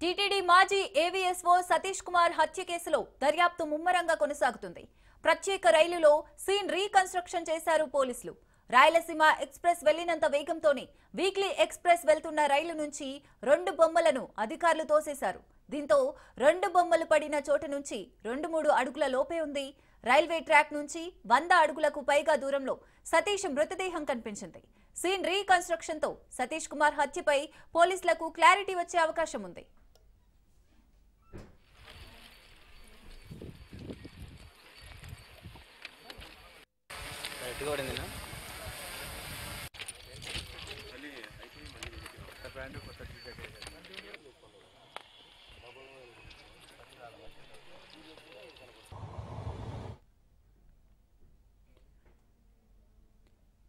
TTD మాజీ AVSO Satish Kumar హత్య కేసులో దర్యాప్తు ముమ్మరంగా కొనసాగుతుంది. ప్రత్యేక రైలులో సీన్ రీకన్స్ట్రక్షన్ చేశారు పోలీసులు. రాయలసీమ ఎక్స్ప్రెస్ వెళ్లినంత వేగంతోనే వీక్లీ ఎక్స్ప్రెస్ వెళ్తున్న రైలు నుంచి 2 బొమ్మలను అధికారులు తోసేశారు. దీంతో 2 బొమ్మలు పడిన చోటు నుంచి 2-3 అడుగుల లోపే ఉంది. రైల్వే ట్రాక్ నుంచి 100 అడుగులకు పైగా దూరంలో సతీష్ మృతదేహం కనిపించింది. సీన్ రీకన్స్ట్రక్షన్ తో సతీష్ కుమార్ హత్యపై పోలీసులకు క్లారిటీ వచ్చే అవకాశం ఉంది.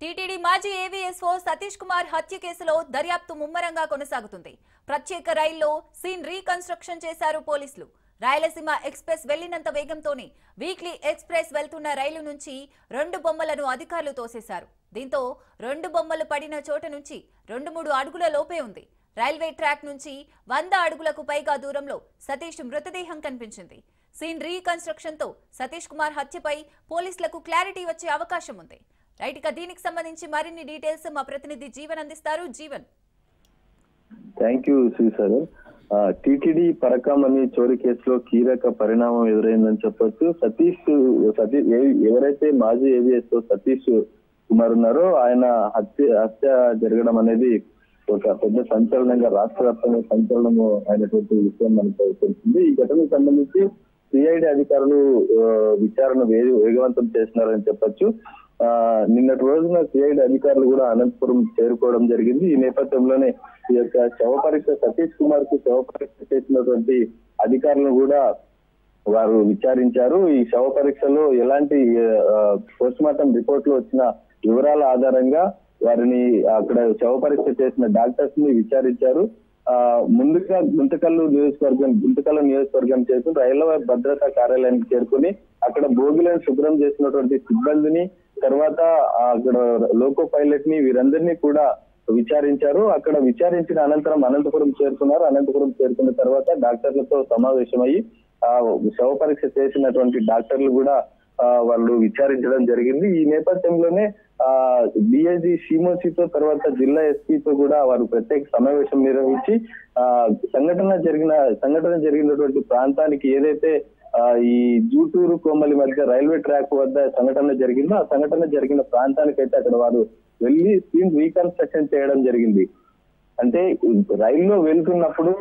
టీటీడీ మాజీ ఏవీఎస్ఓ సతీష్ కుమార్ హత్య కేసులో దర్యాప్తు ముమ్మరంగా కొనసాగుతుంది. ప్రత్యేక రైల్లో సీన్ రీకన్స్ట్రక్షన్ చేశారు పోలీసులు. రాయలసీమ ఎక్స్ప్రెస్ వెళ్లినంత వేగంతోనే వీక్లీ ఎక్స్ప్రెస్ వెళ్తున్న రైలు నుంచి 2 బొమ్మలను అధికారులు తోసేశారు. దీంతో 2 బొమ్మలు పడిన చోటు నుంచి 2-3 అడుగుల లోపే ఉంది. రైల్వే ట్రాక్ నుంచి 100 అడుగులకు పైగా దూరంలో సతీష్ మృతదేహం కనిపించింది. సీన్ రీకన్స్ట్రక్షన్ తో సతీష్ కుమార్ హత్యపై పోలీసులకు క్లారిటీ వచ్చే అవకాశం ఉంది. రైట్, ఇక దీనికి సంబంధించి మరిన్ని డీటెయిల్స్ మా ప్రతినిధి జీవన్ అందిస్తారు. Jeevan. Thank you Srisagar. TTD పరకామణి చోరీ కేసులో కీలక పరిణామం ఎదురైందని చెప్పొచ్చు. సతీష్ ఎవరైతే మాజీ ఏవీఎస్ఓ సతీష్ కుమార్ ఉన్నారో ఆయన హత్య జరగడం అనేది ఒక పెద్ద సంచలనంగా రాష్ట్ర వ్యాప్తంగా సంచలనము అయినటువంటి విషయం మనకు తెలిసింది. ఈ ఘటనకు సంబంధించి సిఐడి అధికారులు విచారణ వేగవంతం చేస్తున్నారని చెప్పొచ్చు. నిన్నటి రోజున సిఐడి అధికారులు కూడా అనంతపురం చేరుకోవడం జరిగింది. ఈ నేపథ్యంలోనే ఈ యొక్క శవ పరీక్ష సతీష్ కుమార్ కు శవ పరీక్ష చేసినటువంటి అధికారులను కూడా వారు విచారించారు. ఈ శవ పరీక్షలో ఎలాంటి పోస్ట్ మార్టం రిపోర్ట్ లో వచ్చిన వివరాల ఆధారంగా వారిని అక్కడ శవ పరీక్ష చేసిన డాక్టర్స్ ని విచారించారు. ముందుగా గుంతకల్ నియోజకవర్గం చేసి రైల్వే భద్రతా కార్యాలయానికి చేరుకుని అక్కడ బోగిలను శుభ్రం చేసినటువంటి సిబ్బందిని, తర్వాత అక్కడ లోకో పైలట్ ని వీరందరినీ కూడా విచారించారు. అక్కడ విచారించిన అనంతరం అనంతపురం చేరుకున్నారు. అనంతపురం చేరుకున్న తర్వాత డాక్టర్లతో సమావేశమయ్యి శవ పరీక్ష చేసినటువంటి డాక్టర్లు కూడా వాళ్ళు విచారించడం జరిగింది. ఈ నేపథ్యంలోనే డిఐజీ శ్రీమోసితో తర్వాత జిల్లా ఎస్పీతో కూడా వారు ప్రత్యేక సమావేశం నిర్వహించి సంఘటన జరిగినటువంటి ప్రాంతానికి ఏదైతే ఈ జూటూరు కోమలి మధ్య రైల్వే ట్రాక్ వద్ద సంఘటన జరిగిందో ఆ సంఘటన జరిగిన ప్రాంతానికైతే అక్కడ వారు వెళ్లి సీన్ రీకన్స్ట్రక్షన్ చేయడం జరిగింది. అంటే రైల్లో వెళ్తున్నప్పుడు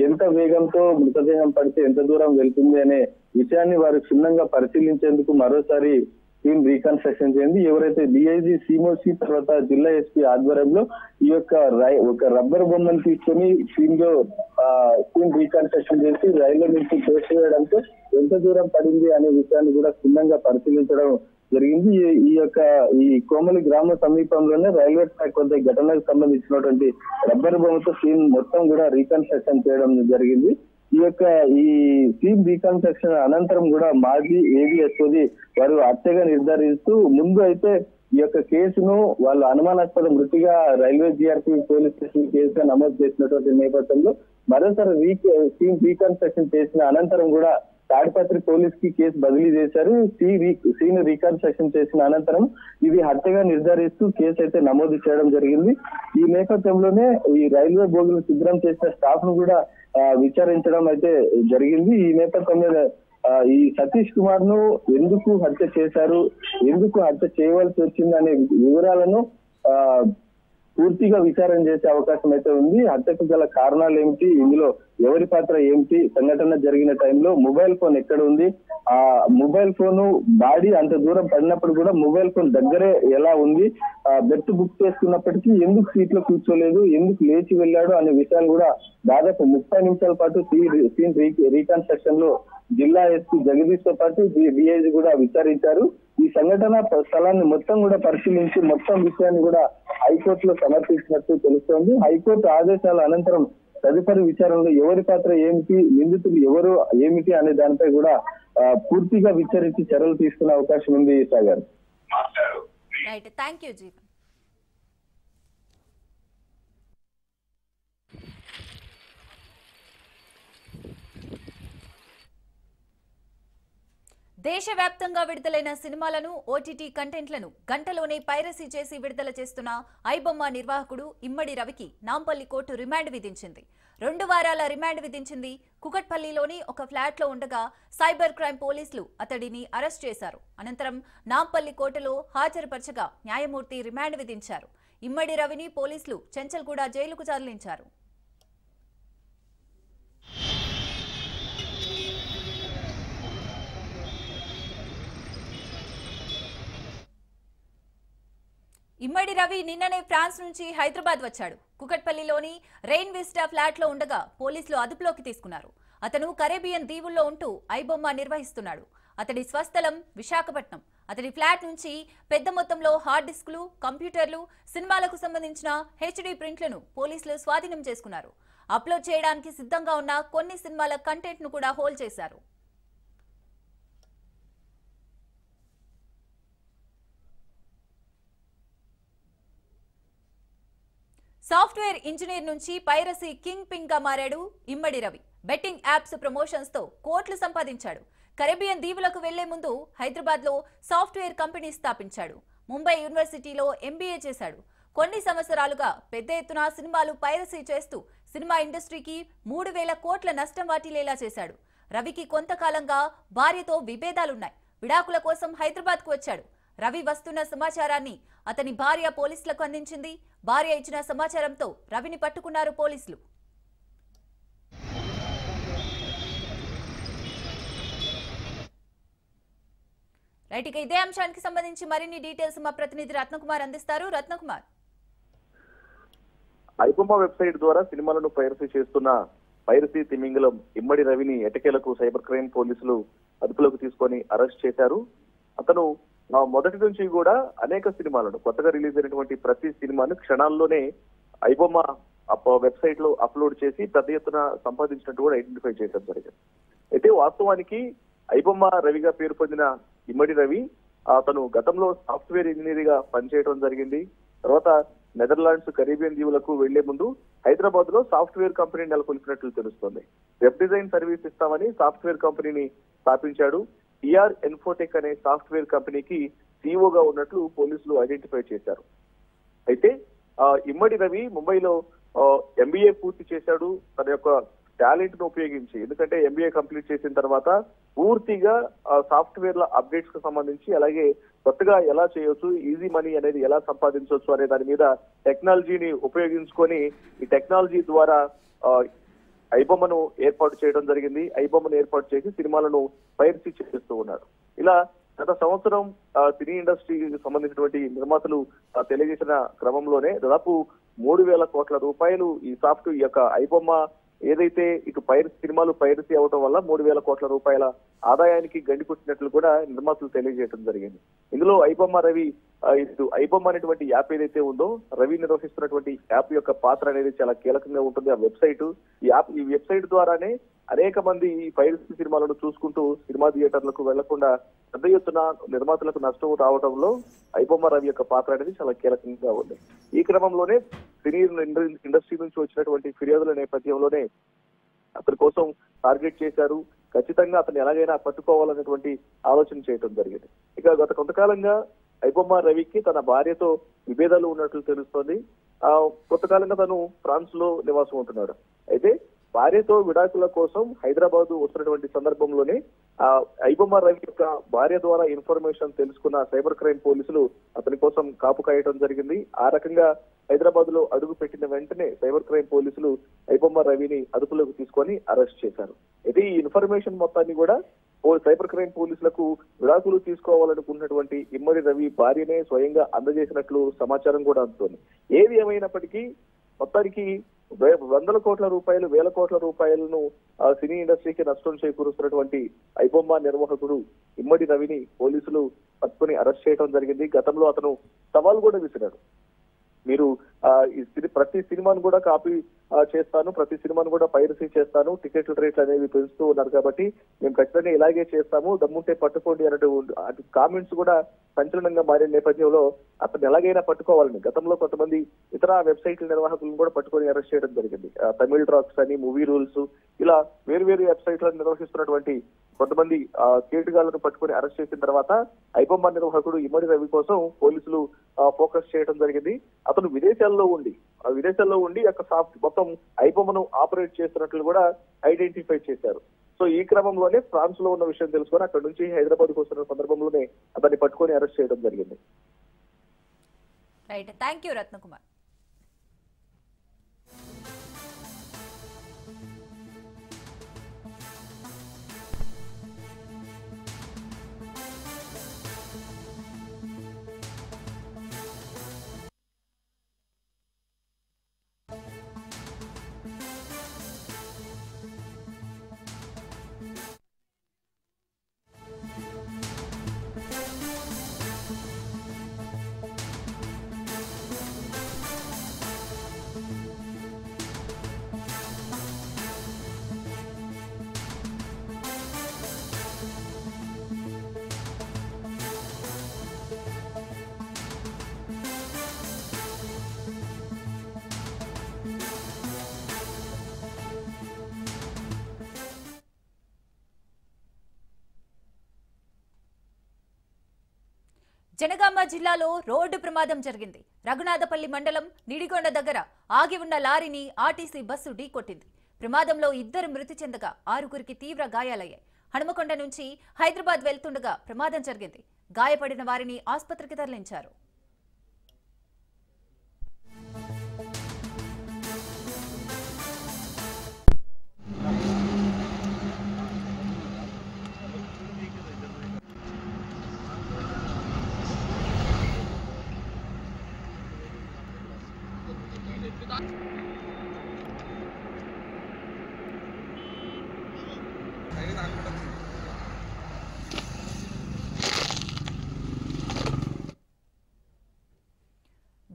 ఎంత వేగంతో మృతదేహం పడితే ఎంత దూరం వెళ్తుంది అనే విషయాన్ని వారు క్షుణ్ణంగా పరిశీలించేందుకు మరోసారి సీన్ రీకన్స్ట్రక్షన్ చేయండి. ఎవరైతే డిఐజీ సిమోసి తర్వాత జిల్లా ఎస్పీ ఆధ్వర్యంలో ఈ యొక్క ఒక రబ్బర్ బొమ్మను తీసుకొని సీన్ రీకన్స్ట్రక్షన్ చేసి రైల్లో నుంచి తోసివేయడంతో ఎంత దూరం పడింది అనే విషయాన్ని కూడా క్షుణ్ణంగా పరిశీలించడం జరిగింది. ఈ కోమలి గ్రామ సమీపంలోనే రైల్వే ట్రాక్ వద్ద ఘటనకు సంబంధించినటువంటి రబ్బర్ బొమ్మతో సీన్ మొత్తం కూడా రీకన్స్ట్రక్షన్ చేయడం జరిగింది. ఈ సీన్ రీకన్స్ట్రక్షన్ అనంతరం కూడా మాజీ ఏవీఎస్ఓది వారు హత్యగా నిర్ధారిస్తూ ముందు అయితే ఈ యొక్క కేసును వాళ్ళు అనుమానాస్పద మృతిగా రైల్వే జీఆర్పీ పోలీస్ స్టేషన్ కేసుగా నమోదు చేసినటువంటి నేపథ్యంలో మరోసారి సీన్ రీకన్స్ట్రక్షన్ చేసిన అనంతరం కూడా తాడిపత్రి పోలీస్ కి కేసు బదిలీ చేశారు. సీన్ రీకన్స్ట్రక్షన్ చేసిన అనంతరం ఇది హత్యగా నిర్ధారిస్తూ కేసు అయితే నమోదు చేయడం జరిగింది. ఈ నేపథ్యంలోనే ఈ రైల్వే బోగులు శుభ్రం చేసిన స్టాఫ్ ను కూడా విచారించడం అయితే జరిగింది. ఈ నేపథ్యంలో ఈ సతీష్ కుమార్ ను ఎందుకు హత్య చేశారు, ఎందుకు హత్య చేయవలసి వచ్చింది అనే వివరాలను పూర్తిగా విచారణ చేసే అవకాశం అయితే ఉంది. హత్యకు గల కారణాలు ఏమిటి, ఇందులో ఎవరి పాత్ర ఏమిటి, సంఘటన జరిగిన టైంలో మొబైల్ ఫోన్ ఎక్కడ ఉంది, ఆ మొబైల్ ఫోన్ బాడీ అంత దూరం పడినప్పుడు కూడా మొబైల్ ఫోన్ దగ్గరే ఎలా ఉంది, బెర్త్ బుక్ చేసుకున్నప్పటికీ ఎందుకు సీట్ లో కూర్చోలేదు, ఎందుకు లేచి వెళ్ళాడు అనే విషయాలు కూడా దాదాపు 30 నిమిషాల పాటు సీన్ రీకన్స్ట్రక్షన్ లో జిల్లా ఎస్పీ జగదీష్ తో పాటు డిఐజీ కూడా విచారించారు. ఈ సంఘటన స్థలాన్ని మొత్తం కూడా పరిశీలించి మొత్తం విషయాన్ని కూడా హైకోర్టులో సమర్పించినట్టు తెలుస్తోంది. హైకోర్టు ఆదేశాల అనంతరం తదుపరి విచారణలో ఎవరి పాత్ర ఏమిటి, నిందితులు ఎవరు ఏమిటి అనే దానిపై కూడా పూర్తిగా విచారించి చర్యలు తీసుకునే అవకాశం ఉంది. సాగర్. Right, thank you Jeevan. దేశవ్యాప్తంగా విడుదలైన సినిమాలను ఓటీటీ కంటెంట్లను గంటలోనే పైరసీ చేసి విడుదల చేస్తున్న ఐబొమ్మ నిర్వాహకుడు ఇమ్మడి రవికి నాంపల్లి కోర్టు రిమాండ్ విధించింది. 2 వారాల రిమాండ్ విధించింది. కుకట్పల్లిలోని ఒక ఫ్లాట్లో ఉండగా సైబర్ క్రైమ్ పోలీసులు అతడిని అరెస్ట్ చేశారు. అనంతరం నాంపల్లి కోర్టులో హాజరుపరచగా న్యాయమూర్తి రిమాండ్ విధించారు. ఇమ్మడి రవిని పోలీసులు చెంచల్గూడ జైలుకు తరలించారు. ఇమ్మడి రవి నిన్ననే ఫ్రాన్స్ నుంచి హైదరాబాద్ వచ్చాడు. కుకట్పల్లిలోని రెయిన్ విస్టా ఫ్లాట్ లో ఉండగా పోలీసులు అదుపులోకి తీసుకున్నారు. అతను కరేబియన్ దీవుల్లో ఉంటూ ఐబొమ్మ నిర్వహిస్తున్నాడు. అతడి స్వస్థలం విశాఖపట్నం. అతడి ఫ్లాట్ నుంచి పెద్ద మొత్తంలో హార్డ్ డిస్కులు, కంప్యూటర్లు, సినిమాలకు సంబంధించిన హెచ్డి ప్రింట్లను పోలీసులు స్వాధీనం చేసుకున్నారు. అప్లోడ్ చేయడానికి సిద్ధంగా ఉన్న కొన్ని సినిమాల కంటెంట్ ను కూడా హోల్డ్ చేశారు. సాఫ్ట్వేర్ ఇంజనీర్ నుంచి పైరసీ కింగ్ పింగ్ గా మారాడు ఇమ్మడి రవి. బెట్టింగ్ యాప్స్ ప్రమోషన్స్ తో కోట్లు సంపాదించాడు. కరేబియన్ దీవులకు వెళ్లే ముందు హైదరాబాద్ లో సాఫ్ట్వేర్ కంపెనీ స్థాపించాడు. ముంబై యూనివర్సిటీలో ఎంబీఏ చేశాడు. కొన్ని సంవత్సరాలుగా పెద్ద ఎత్తున సినిమాలు పైరసీ చేస్తూ సినిమా ఇండస్ట్రీకి 3,000 కోట్ల నష్టం వాటిల్లేలా చేశాడు. రవికి కొంతకాలంగా భార్యతో విభేదాలున్నాయి. విడాకుల కోసం హైదరాబాద్ కు వచ్చాడు. రవి వస్తున్న సమాచారాన్ని అతని భార్య పోలీసులకు అందించింది. భార్య ఇచ్చిన సమాచారంతో రవిని పట్టుకున్నారు పోలీసులు. రైట్, ఇక ఇదే అంశానికి సంబంధించి మరిన్ని డీటెయిల్స్ మా ప్రతినిధి రత్నకుమార్ అందిస్తారు. రత్నకుమార్, ఐబొమ్మ వెబ్సైట్ ద్వారా సినిమాలను పైరసీ చేస్తున్న పైరసీ తిమింగలం ఇమ్మడి రవిని ఎటకేలకు సైబర్ క్రైమ్ పోలీసులు అదుపులోకి తీసుకొని అరెస్ట్ చేశారు. అతను మొదటి నుంచి కూడా అనేక సినిమాలను, కొత్తగా రిలీజ్ అయినటువంటి ప్రతి సినిమాను క్షణాల్లోనే ఐబొమ్మ వెబ్సైట్ లో అప్లోడ్ చేసి పెద్ద ఎత్తున సంపాదించినట్టు కూడా ఐడెంటిఫై చేయడం జరిగింది. అయితే వాస్తవానికి ఐబొమ్మ రవిగా పేరు పొందిన ఇమ్మడి రవి అతను గతంలో సాఫ్ట్వేర్ ఇంజనీర్ గా పనిచేయడం జరిగింది. తర్వాత నెదర్లాండ్స్, కరీబియన్ దీవులకు వెళ్లే ముందు హైదరాబాద్ లో సాఫ్ట్వేర్ కంపెనీ నెలకొల్పినట్లు తెలుస్తోంది. వెబ్ డిజైన్ సర్వీస్ ఇస్తామని సాఫ్ట్వేర్ కంపెనీని స్థాపించాడు. ఈఆర్ ఇన్ఫోటెక్ అనే సాఫ్ట్వేర్ కంపెనీకి సిఇఓగా ఉన్నట్లు పోలీసులు ఐడెంటిఫై చేశారు. అయితే ఇమ్మడి రవి ముంబైలో ఎంబీఏ పూర్తి చేశాడు. తన యొక్క టాలెంట్ ను ఉపయోగించి, ఎందుకంటే ఎంబీఏ కంప్లీట్ చేసిన తర్వాత పూర్తిగా సాఫ్ట్వేర్ల అప్డేట్స్ కు సంబంధించి, అలాగే కొత్తగా ఎలా చేయొచ్చు, ఈజీ మనీ అనేది ఎలా సంపాదించవచ్చు అనే దాని మీద టెక్నాలజీని ఉపయోగించుకొని ఈ టెక్నాలజీ ద్వారా ఐబొమ్మను ఏర్పాటు చేయడం జరిగింది. ఐబొమ్మను ఏర్పాటు చేసి సినిమాలను పైరసీ చేస్తూ ఉన్నాడు. ఇలా గత సంవత్సరం సినీ ఇండస్ట్రీకి సంబంధించినటువంటి నిర్మాతలు తెలియజేసిన క్రమంలోనే దాదాపు 3,000 కోట్ల రూపాయలు ఈ యొక్క ఐబొమ్మ ఏదైతే ఇటు సినిమాలు పైరసీ అవడం వల్ల 3,000 కోట్ల రూపాయల ఆదాయానికి గండికొట్టినట్లు కూడా నిర్మాతలు తెలియజేయడం జరిగింది. ఇందులో ఐబొమ్మ రవి, ఇటు ఐబొమ్మ అనేటువంటి యాప్ ఏదైతే ఉందో, రవి నిర్వహిస్తున్నటువంటి యాప్ యొక్క పాత్ర అనేది చాలా కీలకంగా ఉంటుంది. ఆ వెబ్సైట్, ఈ వెబ్సైట్ ద్వారానే అనేక మంది ఈ పైరసీ సినిమాలను చూసుకుంటూ సినిమా థియేటర్లకు వెళ్లకుండా పెద్ద ఎత్తున నిర్మాతలకు నష్టం రావడంలో ఐబొమ్మ రవి యొక్క పాత్ర అనేది చాలా కీలకంగా ఉంది. ఈ క్రమంలోనే సినీ ఇండస్ట్రీ నుంచి వచ్చినటువంటి ఫిర్యాదుల నేపథ్యంలోనే అతని కోసం టార్గెట్ చేశారు. ఖచ్చితంగా అతను ఎలాగైనా పట్టుకోవాలనేటువంటి ఆలోచన చేయడం జరిగింది. ఇక గత కొంతకాలంగా ఐబొమ్మ రవికి తన భార్యతో విభేదాలు ఉన్నట్లు తెలుస్తోంది. కొంతకాలంగా తను ఫ్రాన్స్ లో నివాసం ఉంటున్నాడు. అయితే భార్యతో విడాకుల కోసం హైదరాబాద్ వస్తున్నటువంటి సందర్భంలోనే ఐబొమ్మ రవి యొక్క భార్య ద్వారా ఇన్ఫర్మేషన్ తెలుసుకున్న సైబర్ క్రైమ్ పోలీసులు అతని కోసం కాపు కాయటం జరిగింది. ఆ రకంగా హైదరాబాద్ లో అడుగు పెట్టిన వెంటనే సైబర్ క్రైమ్ పోలీసులు ఐబొమ్మ రవిని అదుపులోకి తీసుకొని అరెస్ట్ చేశారు. అయితే ఈ ఇన్ఫర్మేషన్ మొత్తాన్ని కూడా సైబర్ క్రైమ్ పోలీసులకు విడాకులు తీసుకోవాలనుకున్నటువంటి ఇమ్మడి రవి భార్యనే స్వయంగా అందజేసినట్లు సమాచారం కూడా అందుతోంది. ఏది ఏమైనప్పటికీ మొత్తానికి 100 కోట్ల రూపాయలు, 1,000 కోట్ల రూపాయలను సినీ ఇండస్ట్రీకి నష్టం చేకూరుస్తున్నటువంటి ఐబొమ్మ నిర్వాహకుడు ఇమ్మడి రవిని పోలీసులు పట్టుకుని అరెస్ట్ చేయడం జరిగింది. గతంలో అతను సవాల్ కూడా విసిరాడు. మీరు ప్రతి సినిమాను కూడా కాపీ చేస్తాను, ప్రతి సినిమాను కూడా పైరసీ చేస్తాను, టికెట్ల రేట్లు అనేవి పెంచుతూ ఉన్నారు కాబట్టి మేము ఖచ్చితంగా ఇలాగే చేస్తాము, దమ్ముంటే పట్టుకోండి అన్నట్టు కామెంట్స్ కూడా సంచలనంగా మారిన నేపథ్యంలో అతను ఎలాగైనా పట్టుకోవాలని గతంలో కొంతమంది ఇతర వెబ్సైట్ల నిర్వాహకులను కూడా పట్టుకొని అరెస్ట్ చేయడం జరిగింది. తమిళ్ డ్రాక్స్ అని, మూవీ రూల్స్, ఇలా వేరు వెబ్సైట్లను నిర్వహిస్తున్నటువంటి కొంతమంది కేటుగాళ్లను పట్టుకొని అరెస్ట్ చేసిన తర్వాత ఐబొమ్మ నిర్వాహకుడు ఇమ్మడి రవి కోసం పోలీసులు ఫోకస్ చేయడం జరిగింది. అతను విదేశాల్లో ఉండి సాఫ్ట్ మొత్తం ఐబొమ్మను ఆపరేట్ చేస్తున్నట్లు కూడా ఐడెంటిఫై చేశారు. సో ఈ క్రమంలోనే ఫ్రాన్స్ లో ఉన్న విషయం తెలుసుకొని అక్కడ నుంచి హైదరాబాద్ కు వస్తున్న సందర్భంలోనే అతన్ని పట్టుకొని అరెస్ట్ చేయడం జరిగింది. Right, thank you Ratnakumar. Jangaon జిల్లాలో రోడ్డు ప్రమాదం జరిగింది. రఘునాథపల్లి మండలం నిడిగొండ దగ్గర ఆగి ఉన్న లారీని ఆర్టీసీ బస్సు ఢీకొట్టింది. ప్రమాదంలో 2 మృతి చెందగా 6గురికి తీవ్ర గాయాలయ్యాయి. హనుమకొండ నుంచి హైదరాబాద్ వెళ్తుండగా ప్రమాదం జరిగింది. గాయపడిన వారిని ఆసుపత్రికి తరలించారు.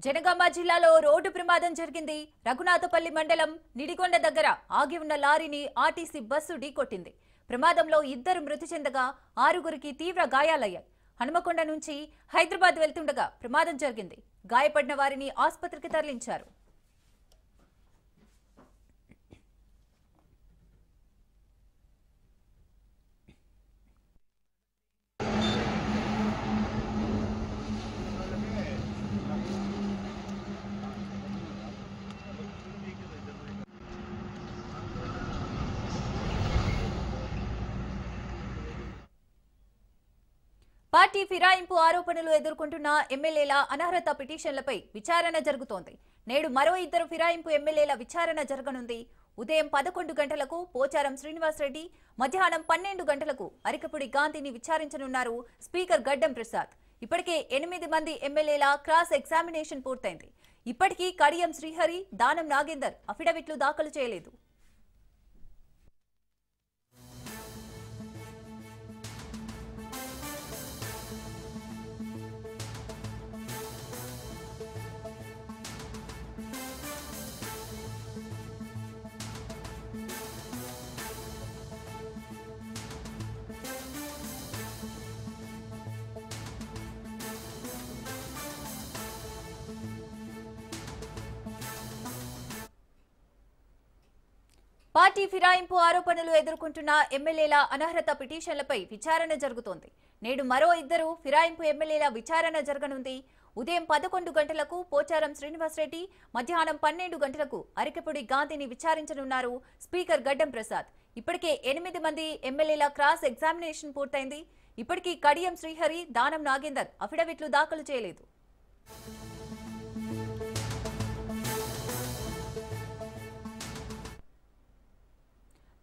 జనగామ జిల్లాలో రోడ్డు ప్రమాదం జరిగింది. రఘునాథపల్లి మండలం నిడిగొండ దగ్గర ఆగి ఉన్న లారీని ఆర్టీసీ బస్సు ఢీకొట్టింది. ప్రమాదంలో 2 మృతి చెందగా 6గురికి తీవ్ర గాయాలయ్యాయి. హనుమకొండ నుంచి హైదరాబాద్ వెళ్తుండగా ప్రమాదం జరిగింది. గాయపడిన వారిని ఆసుపత్రికి తరలించారు. పార్టీ ఫిరాయింపు ఆరోపణలు ఎదుర్కొంటున్న ఎమ్మెల్యేల అనర్హత పిటిషన్లపై విచారణ జరుగుతోంది. నేడు మరో 2 ఫిరాయింపు ఎమ్మెల్యేల విచారణ జరగనుంది. ఉదయం 11 గంటలకు పోచారం శ్రీనివాసరెడ్డి, మధ్యాహ్నం 12 గంటలకు అరికపుడి గాంధీని విచారించనున్నారు స్పీకర్ గడ్డం ప్రసాద్. ఇప్పటికే 8 మంది ఎమ్మెల్యేల క్రాస్ ఎగ్జామినేషన్ పూర్తయింది. ఇప్పటికీ కడియం శ్రీహరి, దానం నాగేందర్ అఫిడవిట్లు దాఖలు చేయలేదు. పార్టీ ఫిరాయింపు ఆరోపణలు ఎదుర్కొంటున్న ఎమ్మెల్యేల అనర్హత పిటిషన్లపై విచారణ జరుగుతోంది. నేడు మరో 2 ఫిరాయింపు ఎమ్మెల్యేల విచారణ జరగనుంది. ఉదయం 11 గంటలకు పోచారం శ్రీనివాసరెడ్డి, మధ్యాహ్నం 12 గంటలకు అరికపుడి గాంధీని విచారించనున్నారు స్పీకర్ గడ్డం ప్రసాద్. ఇప్పటికే 8 మంది ఎమ్మెల్యేల క్రాస్ ఎగ్జామినేషన్ పూర్తయింది. ఇప్పటికీ కడియం శ్రీహరి, దానం నాగేందర్ అఫిడవిట్లు దాఖలు చేయలేదు.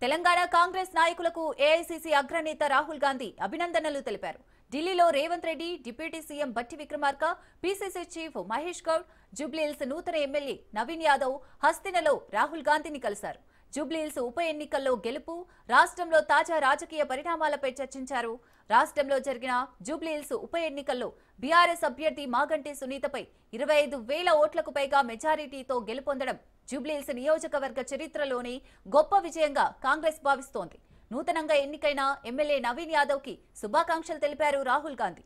తెలంగాణ కాంగ్రెస్ నాయకులకు ఏఐసీసీ అగ్రనేత రాహుల్ గాంధీ అభినందనలు తెలిపారు. ఢిల్లీలో రేవంత్ రెడ్డి, డిప్యూటీ సీఎం బట్టి విక్రమార్క, పీసీసీ చీఫ్ మహేష్ గౌడ్, జూబ్లీహిల్స్ నూతన ఎమ్మెల్యే నవీన్ యాదవ్ హస్తినలో రాహుల్ గాంధీని కలిశారు. జూబ్లీహిల్స్ ఉప ఎన్నికల్లో గెలుపు, రాష్ట్రంలో తాజా రాజకీయ పరిణామాలపై చర్చించారు. రాష్ట్రంలో జరిగిన జూబ్లీహిల్స్ ఉప ఎన్నికల్లో బీఆర్ఎస్ అభ్యర్థి మాగంటి సునీతపై 25,000 ఓట్లకు పైగా మెజారిటీతో గెలుపొందడం జూబ్లీహిల్స్ నియోజకవర్గ చరిత్రలోనే గొప్ప విజయంగా కాంగ్రెస్ భావిస్తోంది. నూతనంగా ఎన్నికైన ఎమ్మెల్యే నవీన్ యాదవ్ కి శుభాకాంక్షలు తెలిపారు రాహుల్ గాంధీ.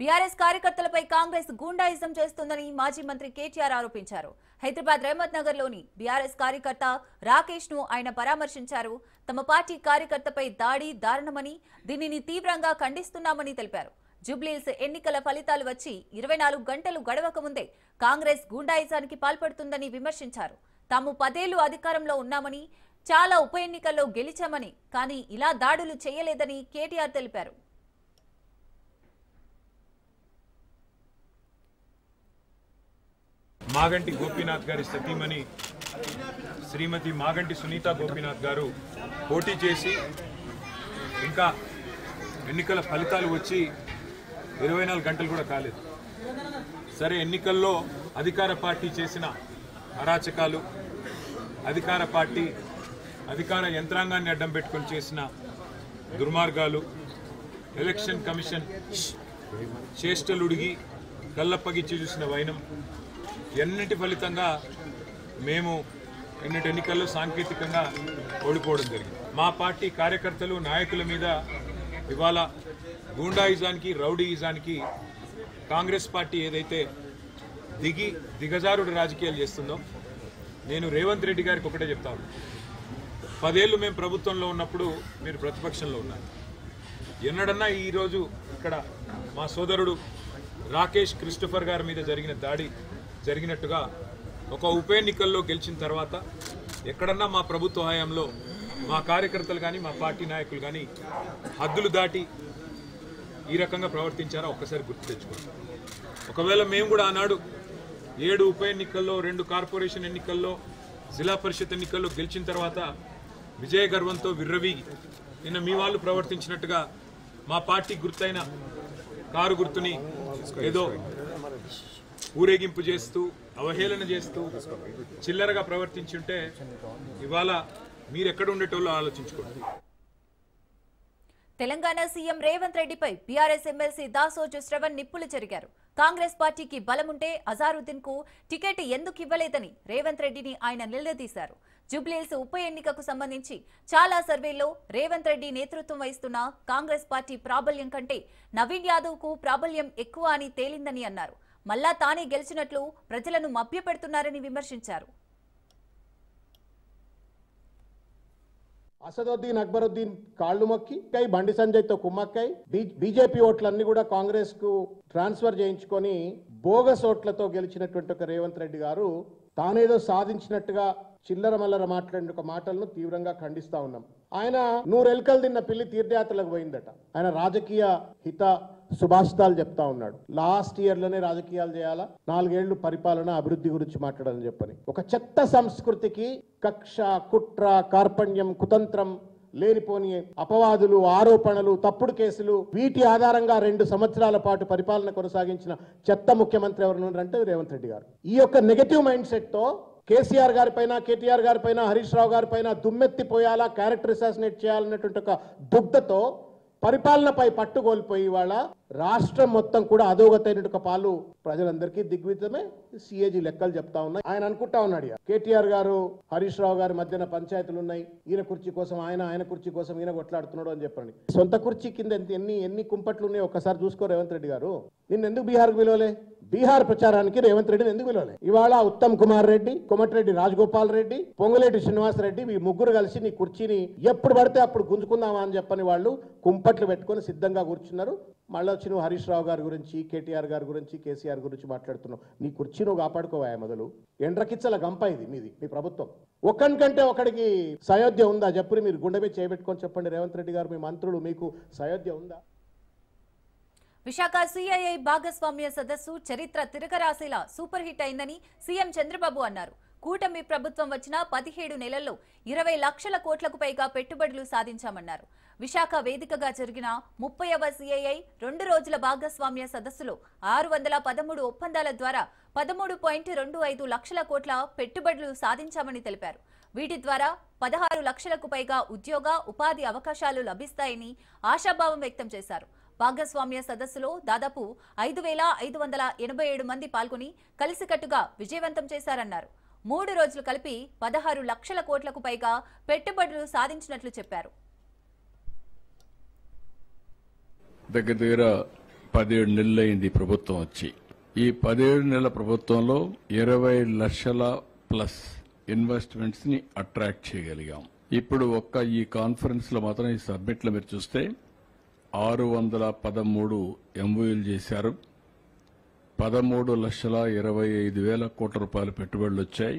బీఆర్ఎస్ కార్యకర్తలపై కాంగ్రెస్ గూండాయిజం చేస్తుందని మాజీ మంత్రి కేటీఆర్ ఆరోపించారు. హైదరాబాద్ రహమత్ నగర్ లోని బీఆర్ఎస్ కార్యకర్త రాకేష్ ను ఆయన పరామర్శించారు. తమ పార్టీ కార్యకర్తపై దాడి దారుణమని, దీనిని తీవ్రంగా ఖండిస్తున్నామని తెలిపారు. జూబ్లీహిల్స్ ఎన్నికల ఫలితాలు వచ్చి 24 గంటలు గడవక ముందే కాంగ్రెస్ గూండాయిజానికి పాల్పడుతుందని విమర్శించారు. తాము 10 ఏళ్లు అధికారంలో ఉన్నామని, చాలా ఉప ఎన్నికల్లో గెలిచామని, కానీ ఇలా దాడులు చేయలేదని కేటీఆర్ తెలిపారు. మాగంటి గోపీనాథ్ గారి సతీమణి శ్రీమతి మాగంటి సునీత గోపీనాథ్ గారు పోటీ చేసి ఇంకా ఎన్నికల ఫలితాలు వచ్చి 24 గంటలు కూడా కాలేదు. సరే, ఎన్నికల్లో అధికార పార్టీ చేసిన అరాచకాలు, అధికార యంత్రాంగాన్ని అడ్డం పెట్టుకొని చేసిన దుర్మార్గాలు, ఎలక్షన్ కమిషన్ చేష్టలుడిగి కళ్ళప్పగిచ్చి చూసిన వైనం, ఎన్నిటి ఫలితంగా మేము ఎన్నికల్లో సాంకేతికంగా ఓడిపోవడం జరిగింది. మా పార్టీ కార్యకర్తలు, నాయకుల మీద ఇవాళ గూండాయిజానికి, రౌడీయిజానికి కాంగ్రెస్ పార్టీ ఏదైతే దిగజారుడు రాజకీయాలు చేస్తుందో, నేను రేవంత్ రెడ్డి గారికి ఒకటే చెప్తాను. 10 ఏళ్ళు మేము ప్రభుత్వంలో ఉన్నప్పుడు మీరు ప్రతిపక్షంలో ఉన్నారు. ఎన్నడన్నా ఈరోజు ఇక్కడ మా సోదరుడు రాకేష్ క్రిస్టోఫర్ గారి మీద జరిగిన దాడి జరిగినట్టుగా ఒక ఉప ఎన్నికల్లో గెలిచిన తర్వాత ఎక్కడన్నా మా ప్రభుత్వ హయాంలో మా కార్యకర్తలు కానీ, మా పార్టీ నాయకులు కానీ హద్దులు దాటి ఈ రకంగా ప్రవర్తించారా ఒక్కసారి గుర్తు తెచ్చుకోండి. ఒకవేళ మేము కూడా ఆనాడు 7 ఉప ఎన్నికల్లో, 2 కార్పొరేషన్ ఎన్నికల్లో, జిల్లా పరిషత్ ఎన్నికల్లో గెలిచిన తర్వాత విజయ గర్వంతో విర్రవీగి నిన్న మీ వాళ్ళు ప్రవర్తించినట్టుగా మా పార్టీ గుర్తైన కారు గుర్తుని ఏదో ఊరేగింపు చేస్తూ, అవహేళన చేస్తూ చిల్లరగా ప్రవర్తించుంటే ఇవాళ మీరు ఎక్కడ ఉండేటోళ్ళు ఆలోచించుకోండి. తెలంగాణ సీఎం రేవంత్ రెడ్డిపై బీఆర్ఎస్ ఎమ్మెల్సీ దాసోజు శ్రవణ్ నిప్పులు చెరిగారు. కాంగ్రెస్ పార్టీకి బలముంటే అజారుద్దీన్ కు టికెట్ ఎందుకు ఇవ్వలేదని రేవంత్ రెడ్డిని ఆయన నిలదీశారు. జూబ్లీహిల్స్ ఉప ఎన్నికకు సంబంధించి చాలా సర్వేల్లో రేవంత్ రెడ్డి నేతృత్వం వహిస్తున్న కాంగ్రెస్ పార్టీ ప్రాబల్యం కంటే నవీన్ యాదవ్ కు ప్రాబల్యం ఎక్కువ అని తేలిందని అన్నారు. మల్లా తానే గెలిచినట్లు ప్రజలను మభ్యపెడుతున్నారని విమర్శించారు. అసదుద్దీన్ అక్బరుద్దీన్ కాళ్లు మొక్కి బండి సంజయ్ తో కుమ్మక్కై బీజేపీ ఓట్లన్నీ కూడా కాంగ్రెస్ కు ట్రాన్స్ఫర్ చేయించుకొని బోగస్ ఓట్లతో గెలిచినటువంటి ఒక రేవంత్ రెడ్డి గారు తానేదో సాధించినట్టుగా చిల్లర మల్లర మాట్లాడిన ఒక మాటలను తీవ్రంగా ఖండిస్తా ఉన్నాం. ఆయన 100 ఎలుకలు తిన్న పిల్లి తీర్థయాత్రలకు పోయిందట. ఆయన రాజకీయ హిత సుభాషితాలు చెప్తా ఉన్నాడు. లాస్ట్ ఇయర్ లోనే రాజకీయాలు చేయాలా, 4 ఏళ్లు పరిపాలన అభివృద్ధి గురించి మాట్లాడాలని చెప్పని ఒక చెత్త సంస్కృతికి కక్ష, కుట్ర, కార్పణ్యం, కుతంత్రం, లేనిపోని అపవాదులు, ఆరోపణలు, తప్పుడు కేసులు, వీటి ఆధారంగా 2 సంవత్సరాల పాటు పరిపాలన కొనసాగించిన చెత్త ముఖ్యమంత్రి ఎవరు అంటే రేవంత్ రెడ్డి గారు. ఈ యొక్క నెగటివ్ మైండ్ సెట్ తో కేసీఆర్ గారి పైన, కేటీఆర్ గారి పైన, హరీష్ రావు గారి పైన దుమ్మెత్తిపోయాలా, క్యారెక్టర్ అసాసినేట్ చేయాలన్నటువంటి ఒక దుగ్ధతో పరిపాలనపై పట్టుకోల్పోయి ఇవాళ రాష్ట్రం మొత్తం కూడా అధోగతైన పాలు ప్రజలందరికీ దిగ్విజయమే. సిఏజీ లెక్కలు చెప్తా ఉన్నాయి. ఆయన అనుకుంటా ఉన్నాడు, కేటీఆర్ గారు, హరీష్ రావు గారి మధ్యన పంచాయతీలు ఉన్నాయి, ఈయన కుర్చీ కోసం ఆయన కుర్చీ కోసం ఈయన కొట్లాడుతున్నాడు అని చెప్పండి. సొంత కుర్చీ కింద ఎన్ని కుంపట్లు ఉన్నాయో ఒక్కసారి చూసుకో రేవంత్ రెడ్డి గారు. నిన్న ఎందుకు బీహార్కు పిలవలే? బీహార్ ప్రచారానికి రేవంత్ రెడ్డిని ఎందుకు పిలవలే? ఇవాళ ఉత్తమ్ కుమార్ రెడ్డి, కోమటిరెడ్డి రాజగోపాల్ రెడ్డి, పొంగులేటి శ్రీనివాస్ రెడ్డి, ఈ ముగ్గురు కలిసి నీ కుర్చీని ఎప్పుడు పడితే అప్పుడు గుంజుకుందామా అని చెప్పని వాళ్ళు కుంపట్లు పెట్టుకొని సిద్ధంగా కూర్చున్నారు. మళ్ళీ వచ్చి నువ్వు హరీష్ రావు గారి గురించి, కేటీఆర్ గారి గురించి, కేసీఆర్ గురించి మాట్లాడుతున్నావు. నీ కుర్చీ నువ్వు కాపాడుకోవా మొదలు. ఎండ్రకిచ్చల గంప ఇది మీది, మీ ప్రభుత్వం. ఒకరికంటే ఒకడికి సయోధ్య ఉందా చెప్పుని మీరు గుండె మీద చేయబెట్టుకొని చెప్పండి. రేవంత్ రెడ్డి గారు, మీ మంత్రులు, మీకు సయోధ్య ఉందా? విశాఖ సిఐఐ భాగస్వామ్య సదస్సు చరిత్ర తిరగరాసేలా సూపర్ హిట్ అయిందని సీఎం చంద్రబాబు అన్నారు. కూటమి ప్రభుత్వం వచ్చిన 17 నెలల్లో 20 లక్షల కోట్లకు పైగా పెట్టుబడులు సాధించామన్నారు. విశాఖ వేదికగా జరిగిన 30వ సిఐఐ 2 రోజుల భాగస్వామ్య సదస్సులో 613 ఒప్పందాల ద్వారా 13.25 లక్షల కోట్ల పెట్టుబడులు సాధించామని తెలిపారు. వీటి ద్వారా 16 లక్షలకు పైగా ఉద్యోగ ఉపాధి అవకాశాలు లభిస్తాయని ఆశాభావం వ్యక్తం చేశారు. భాగస్వామ్య సదస్సులో దాదాపు 5,587 మంది పాల్గొని కలిసికట్టుగా విజయవంతం చేశారన్నారు. 3 రోజులు కలిపి 16 లక్షల కోట్లకు పైగా పెట్టుబడులు సాధించినట్లు చెప్పారు. దగ్గర 17 నెలలైంది ప్రభుత్వం వచ్చి. ఈ 17 నెలల ప్రభుత్వంలో 20 లక్షల ప్లస్ ఇన్వెస్ట్మెంట్స్ ని అట్రాక్ట్ చేయగలిగాం. ఇప్పుడు ఒక్క ఈ కాన్ఫరెన్స్ లో మాత్రం ఈ సబ్మిట్ లో మీరు చూస్తే 613 ఎంఓయూలు చేశారు. 13,25,000 కోట్ల రూపాయల పెట్టుబడులు వచ్చాయి.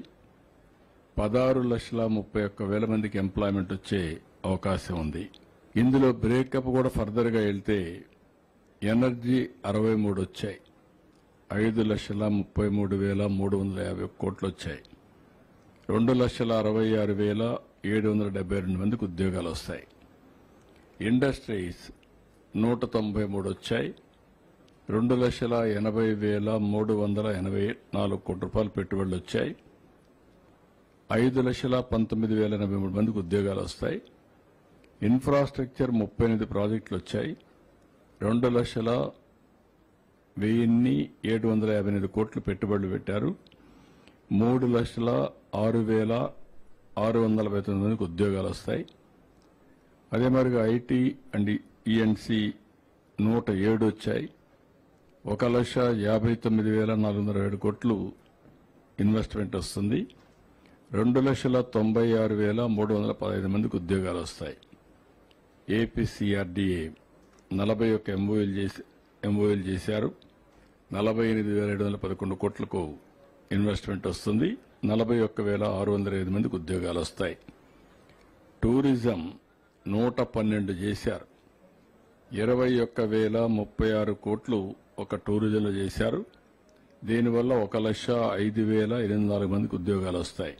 16,31,000 మందికి ఎంప్లాయ్మెంట్ వచ్చే అవకాశం ఉంది. ఇందులో బ్రేకప్ కూడా ఫర్దర్ గా వెళ్తే ఎనర్జీ 63 వచ్చాయి. 5,33,350 కోట్లు వచ్చాయి. 2,66,772 మందికి ఉద్యోగాలు వస్తాయి. ఇండస్ట్రీస్ 193 వచ్చాయి. 2,80,384 కోట్ల రూపాయల పెట్టుబడులు వచ్చాయి. 5,19,083 మందికి ఉద్యోగాలు వస్తాయి. ఇన్ఫ్రాస్ట్రక్చర్ 38 ప్రాజెక్టులు వచ్చాయి. 2,01,758 కోట్లు పెట్టుబడులు పెట్టారు. 3,06,649 మందికి ఉద్యోగాలు వస్తాయి. అదే మరిగా ఐటీ అండ్ ఈఎన్సీ 107 వచ్చాయి. 1,59,407 కోట్లు ఇన్వెస్ట్మెంట్ వస్తుంది. 2,96,315 మందికి ఉద్యోగాలు వస్తాయి. ఏపీసీఆర్డీఏ 41 ఎంఓయూలు చేశారు. 48,711 కోట్లకు ఇన్వెస్ట్మెంట్ వస్తుంది. 41,605 మందికి ఉద్యోగాలు వస్తాయి. టూరిజం 112 చేశారు. 21,036 కోట్లు ఒక టూరిజంలో చేశారు. దీనివల్ల 1,05,084 మందికి ఉద్యోగాలు వస్తాయి.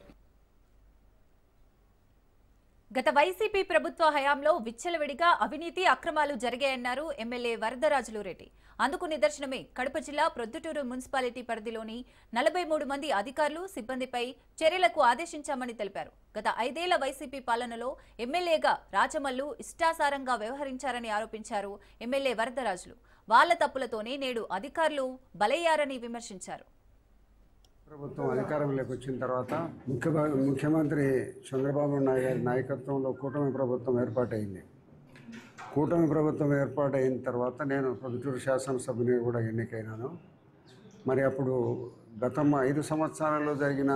గత వైసీపీ ప్రభుత్వ హయాంలో విచ్చలవిడిగా అవినీతి అక్రమాలు జరిగాయన్నారు ఎమ్మెల్యే వరదరాజులు రెడ్డి. అందుకు నిదర్శనమే కడప జిల్లా ప్రొద్దుటూరు మున్సిపాలిటీ పరిధిలోని 43 మంది అధికారులు సిబ్బందిపై చర్యలకు ఆదేశించామని తెలిపారు. గత 5 ఏళ్ల వైసీపీ పాలనలో ఎమ్మెల్యేగా రాచమల్లు ఇష్టాసారంగా వ్యవహరించారని ఆరోపించారు ఎమ్మెల్యే వరదరాజులు. వాళ్ల తప్పులతోనే నేడు అధికారులు బలయ్యారని విమర్శించారు. ప్రభుత్వం అధికారంలోకి వచ్చిన తర్వాత ముఖ్యమంత్రి చంద్రబాబు నాయుడు గారి నాయకత్వంలో కూటమి ప్రభుత్వం ఏర్పాటైంది. కూటమి ప్రభుత్వం ఏర్పాటైన తర్వాత నేను ప్రొద్దుటూరు శాసనసభ్యుని కూడా ఎన్నికైనాను. మరి అప్పుడు గత 5 సంవత్సరాల్లో జరిగిన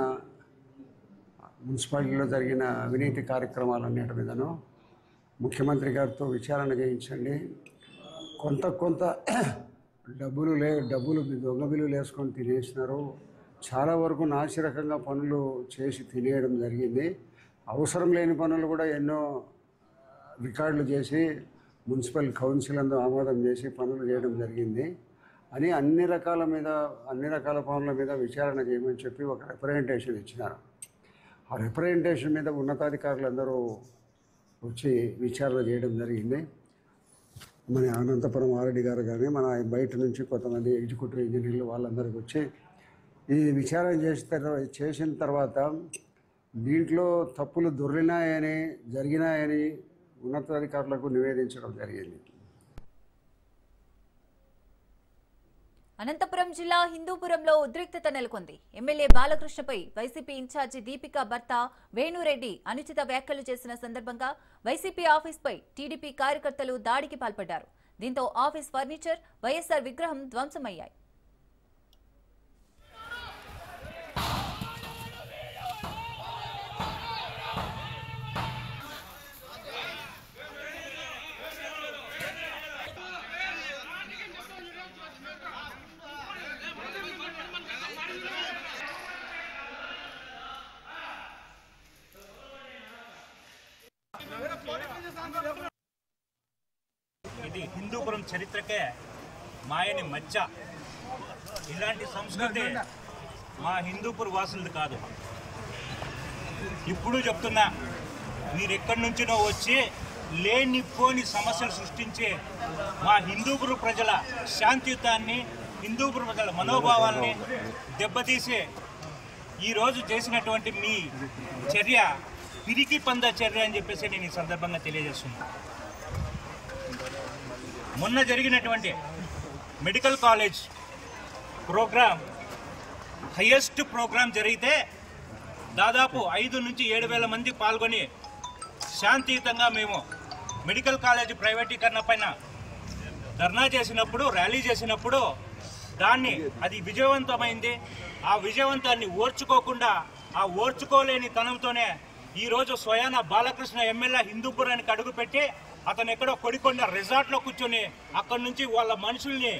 మున్సిపాలిటీలో జరిగిన అవినీతి కార్యక్రమాలన్నిటి మీదను ముఖ్యమంత్రి గారితో విచారణ చేయించండి. కొంత డబ్బులు దొంగ బిల్లులు వేసుకొని తినేసినారు. చాలా వరకు నాసిరకంగా పనులు చేసి తినేయడం జరిగింది. అవసరం లేని పనులు కూడా ఎన్నో రికార్డులు చేసి మున్సిపల్ కౌన్సిల్ అందు ఆమోదం చేసి పనులు చేయడం జరిగింది అని అన్ని రకాల పనుల మీద విచారణ చేయమని చెప్పి ఒక రిప్రజెంటేషన్ ఇచ్చినారు. ఆ రిప్రజెంటేషన్ మీద ఉన్నతాధికారులందరూ వచ్చి విచారణ చేయడం జరిగింది. మన అనంతపురం ఆర్డీ గారు కానీ మన బయట నుంచి కొంతమంది ఎగ్జిక్యూటివ్ ఇంజనీర్లు వాళ్ళందరికీ వచ్చి ఈ విచారణ చేసిన తర్వాత దీంట్లో తప్పులు జరిగినాయని ఉన్నతాధికారులకు నివేదించడం జరిగింది. అనంతపురం జిల్లా హిందూపురంలో ఉద్రిక్తత నెలకొంది. ఎమ్మెల్యే బాలకృష్ణపై వైసీపీ ఇన్ఛార్జి దీపిక భర్త వేణురెడ్డి అనుచిత వ్యాఖ్యలు చేసిన సందర్భంగా వైసీపీ ఆఫీస్పై టీడీపీ కార్యకర్తలు దాడికి పాల్పడ్డారు. దీంతో ఆఫీస్ ఫర్నిచర్, వైఎస్ఆర్ విగ్రహం ధ్వంసమయ్యాయి. ఇది హిందూపురం చరిత్రకే మాయని మచ్చ. ఇలాంటి సంస్కృతి మా హిందూపుర వాసులది కాదు. ఇప్పుడు చెప్తున్నా, మీరు ఎక్కడి నుంచినో వచ్చి లేనిపోని సమస్యలు సృష్టించే మా హిందూపుర ప్రజల శాంతియుతాన్ని, హిందూపుర ప్రజల మనోభావాల్ని దెబ్బతీసే ఈరోజు చేసినటువంటి మీ చర్య పిరికి పంద చర్య అని చెప్పేసి నేను ఈ సందర్భంగా తెలియజేస్తున్నాను. మొన్న జరిగినటువంటి medical college program highest program జరిగితే దాదాపు 5 నుంచి 7,000 మంది పాల్గొని శాంతియుతంగా మేము మెడికల్ కాలేజ్ ప్రైవేటీకరణ పైన ధర్నా చేసినప్పుడు, ర్యాలీ చేసినప్పుడు అది విజయవంతమైంది. ఆ విజయవంతాన్ని ఓర్చుకోకుండా, ఆ ఓర్చుకోలేని తనంతోనే ఈరోజు స్వయాన బాలకృష్ణ ఎమ్మెల్యే హిందూపురానికి అడుగుపెట్టి అతను ఎక్కడో కొడికొండ రిసార్ట్లో కూర్చొని అక్కడి నుంచి వాళ్ళ మనుషుల్ని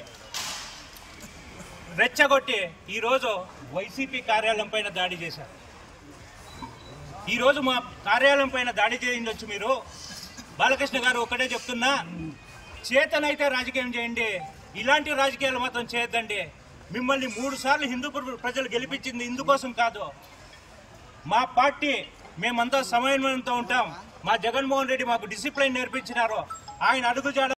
రెచ్చగొట్టి ఈరోజు వైసీపీ కార్యాలయం పైన దాడి చేశారు. ఈరోజు మా కార్యాలయం పైన దాడి చేయించవచ్చు. మీరు బాలకృష్ణ గారు ఒకటే చెప్తున్నా, చేతనైతే రాజకీయం చేయండి, ఇలాంటి రాజకీయాలు మాత్రం చేయొద్దండి. మిమ్మల్ని 3 సార్లు హిందూపుర ప్రజలు గెలిపించింది ఇందుకోసం కాదు. మా పార్టీ మేమంతా సమన్వయంతో ఉంటాం. మా జగన్మోహన్ రెడ్డి మాకు డిసిప్లిన్ నేర్పించినారు. ఆయన అడుగుజాడ